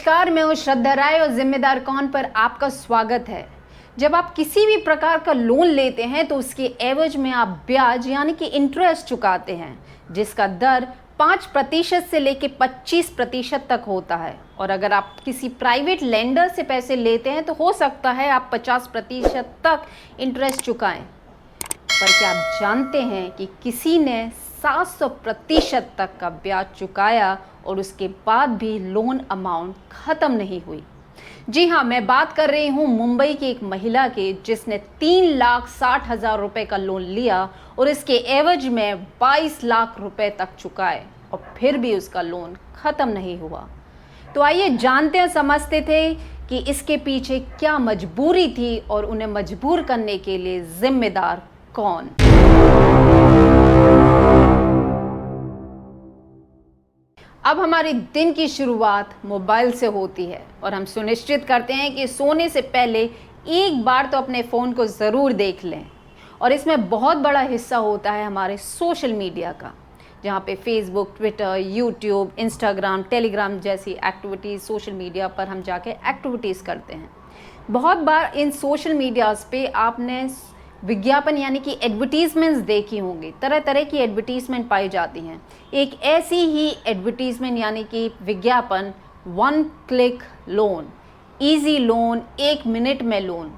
नमस्कार, मैं हूँ श्रद्धा राय और जिम्मेदार कौन पर आपका स्वागत है। जब आप किसी भी प्रकार का लोन लेते हैं तो उसके एवज में आप ब्याज यानी कि इंटरेस्ट चुकाते हैं, जिसका दर 5% से लेकर 25% तक होता है। और अगर आप किसी प्राइवेट लेंडर से पैसे लेते हैं तो हो सकता है आप 50% तक इंटरेस्ट चुकाएं। पर क्या आप जानते हैं कि किसी ने 700% तक का ब्याज चुकाया और उसके बाद भी लोन अमाउंट ख़त्म नहीं हुई। जी हाँ, मैं बात कर रही हूँ मुंबई की एक महिला की जिसने 3,60,000 रुपये का लोन लिया और इसके एवज में 22 लाख रुपए तक चुकाए और फिर भी उसका लोन ख़त्म नहीं हुआ। तो आइए जानते हैं, समझते थे कि इसके पीछे क्या मजबूरी थी और उन्हें मजबूर करने के लिए जिम्मेदार कौन। अब हमारे दिन की शुरुआत मोबाइल से होती है और हम सुनिश्चित करते हैं कि सोने से पहले एक बार तो अपने फ़ोन को ज़रूर देख लें। और इसमें बहुत बड़ा हिस्सा होता है हमारे सोशल मीडिया का, जहाँ पे Facebook, Twitter, YouTube, Instagram, Telegram जैसी एक्टिविटीज़ सोशल मीडिया पर हम जाके एक्टिविटीज़ करते हैं। बहुत बार इन सोशल मीडियाज़ पे आपने विज्ञापन यानी कि एडवर्टीज़मेंट्स देखी होंगी। तरह तरह की एडवर्टीज़मेंट पाई जाती हैं। एक ऐसी ही एडवर्टीज़मेंट यानी कि विज्ञापन 1 click loan, easy loan, 1 minute में लोन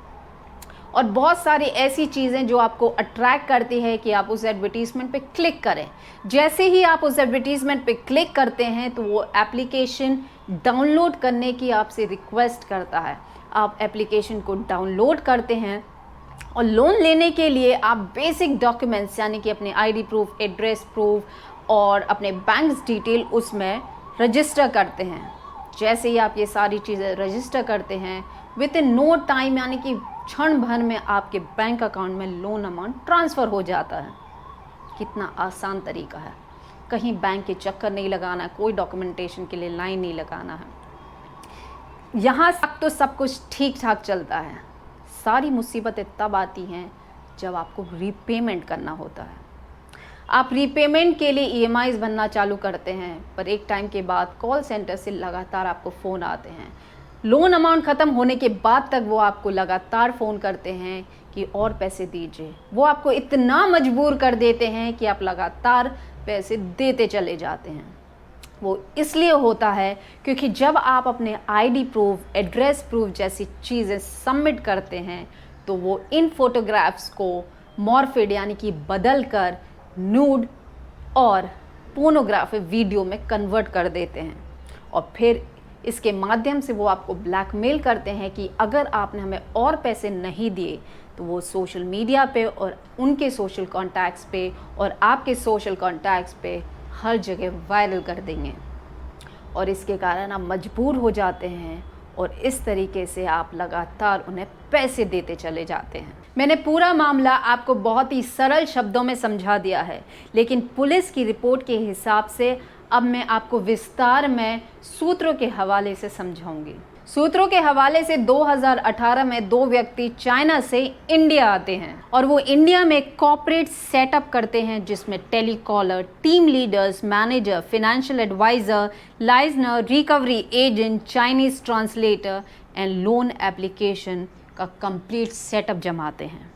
और बहुत सारी ऐसी चीज़ें जो आपको अट्रैक्ट करती है कि आप उस एडवर्टीज़मेंट पे क्लिक करें। जैसे ही आप उस एडवर्टीज़मेंट पे क्लिक करते हैं तो वो एप्लीकेशन डाउनलोड करने की आपसे रिक्वेस्ट करता है। आप एप्लीकेशन को डाउनलोड करते हैं और लोन लेने के लिए आप बेसिक डॉक्यूमेंट्स यानी कि अपने आईडी प्रूफ, एड्रेस प्रूफ और अपने बैंक डिटेल उसमें रजिस्टर करते हैं। जैसे ही आप ये सारी चीज़ें रजिस्टर करते हैं, विद इन नो टाइम यानी कि क्षण भर में आपके बैंक अकाउंट में लोन अमाउंट ट्रांसफ़र हो जाता है। कितना आसान तरीका है, कहीं बैंक के चक्कर नहीं लगाना, कोई डॉक्यूमेंटेशन के लिए लाइन नहीं लगाना है। यहाँ तक तो सब कुछ ठीक ठाक चलता है। सारी मुसीबतें तब आती हैं जब आपको रीपेमेंट करना होता है। आप रीपेमेंट के लिए ईएमआईज़ भरना चालू करते हैं, पर एक टाइम के बाद कॉल सेंटर से लगातार आपको फ़ोन आते हैं। लोन अमाउंट ख़त्म होने के बाद तक वो आपको लगातार फ़ोन करते हैं कि और पैसे दीजिए। वो आपको इतना मजबूर कर देते हैं कि आप लगातार पैसे देते चले जाते हैं। वो इसलिए होता है क्योंकि जब आप अपने आईडी प्रूफ, एड्रेस प्रूफ जैसी चीज़ें सबमिट करते हैं तो वो इन फोटोग्राफ्स को मॉर्फिड यानी कि बदल कर न्यूड और पोर्नोग्राफी वीडियो में कन्वर्ट कर देते हैं। और फिर इसके माध्यम से वो आपको ब्लैकमेल करते हैं कि अगर आपने हमें और पैसे नहीं दिए तो वो सोशल मीडिया पे और उनके सोशल कॉन्टैक्ट्स पे और आपके सोशल कॉन्टैक्ट्स पे हर जगह वायरल कर देंगे। और इसके कारण आप मजबूर हो जाते हैं और इस तरीके से आप लगातार उन्हें पैसे देते चले जाते हैं। मैंने पूरा मामला आपको बहुत ही सरल शब्दों में समझा दिया है, लेकिन पुलिस की रिपोर्ट के हिसाब से अब मैं आपको विस्तार में सूत्रों के हवाले से समझाऊंगी। सूत्रों के हवाले से 2018 में 2 व्यक्ति चाइना से इंडिया आते हैं और वो इंडिया में कॉर्पोरेट सेटअप करते हैं, जिसमें telecaller, team leaders, manager, financial advisor, liaisoner, recovery agent, Chinese translator and loan application का कंप्लीट सेटअप जमाते हैं।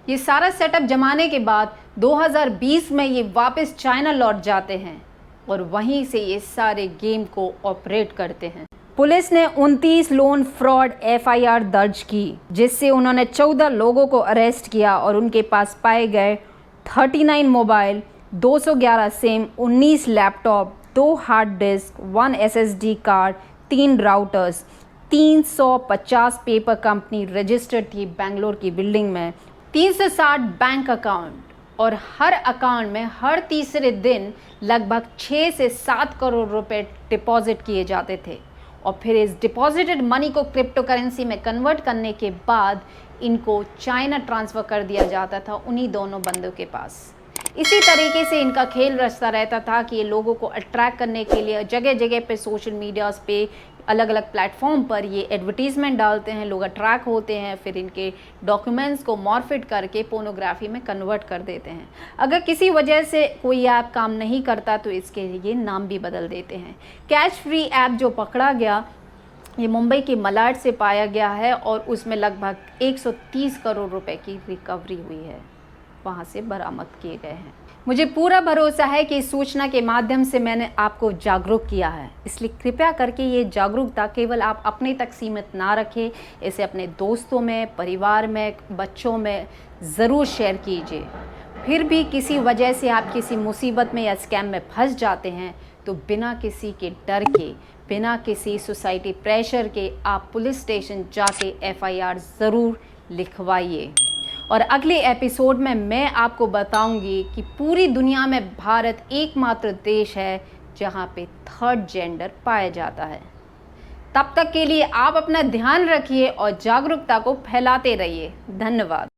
ये सारा सेटअप जमाने के बाद 2020 में ये वापस चाइना लौट जाते हैं और वहीं से ये सारे गेम को ऑपरेट करते हैं। पुलिस ने 29 लोन फ्रॉड एफआईआर दर्ज की, जिससे उन्होंने 14 लोगों को अरेस्ट किया और उनके पास पाए गए 39 mobile, 211 SIM, 19 laptop, 2 hard disk, 1 SSD card, 3 routers, 350 paper company registered थी बेंगलोर की बिल्डिंग में, 360 बैंक अकाउंट और हर अकाउंट में हर तीसरे दिन लगभग 6 से 7 करोड़ रुपए डिपॉजिट किए जाते थे। और फिर इस डिपॉजिटेड मनी को क्रिप्टो करेंसी में कन्वर्ट करने के बाद इनको चाइना ट्रांसफ़र कर दिया जाता था उन्हीं दोनों बंदों के पास। इसी तरीके से इनका खेल रचता रहता था कि ये लोगों को अट्रैक्ट करने के लिए जगह जगह पे सोशल मीडियाज़ पे अलग अलग प्लेटफॉर्म पर ये एडवर्टीज़मेंट डालते हैं, लोग अट्रैक्ट होते हैं, फिर इनके डॉक्यूमेंट्स को मॉर्फिड करके पोर्नोग्राफी में कन्वर्ट कर देते हैं। अगर किसी वजह से कोई ऐप काम नहीं करता तो इसके लिए नाम भी बदल देते हैं। कैश फ्री ऐप जो पकड़ा गया ये मुंबई के मलाड से पाया गया है और उसमें लगभग 130 करोड़ रुपए की रिकवरी हुई है, वहाँ से बरामद किए गए हैं। मुझे पूरा भरोसा है कि इस सूचना के माध्यम से मैंने आपको जागरूक किया है, इसलिए कृपया करके ये जागरूकता केवल आप अपने तक सीमित ना रखें, इसे अपने दोस्तों में, परिवार में, बच्चों में ज़रूर शेयर कीजिए। फिर भी किसी वजह से आप किसी मुसीबत में या स्कैम में फंस जाते हैं तो बिना किसी के डर के, बिना किसी सोसाइटी प्रेशर के आप पुलिस स्टेशन जाके FIR ज़रूर लिखवाइए। और अगले एपिसोड में मैं आपको बताऊंगी कि पूरी दुनिया में भारत एकमात्र देश है जहां पे थर्ड जेंडर पाया जाता है। तब तक के लिए आप अपना ध्यान रखिए और जागरूकता को फैलाते रहिए। धन्यवाद।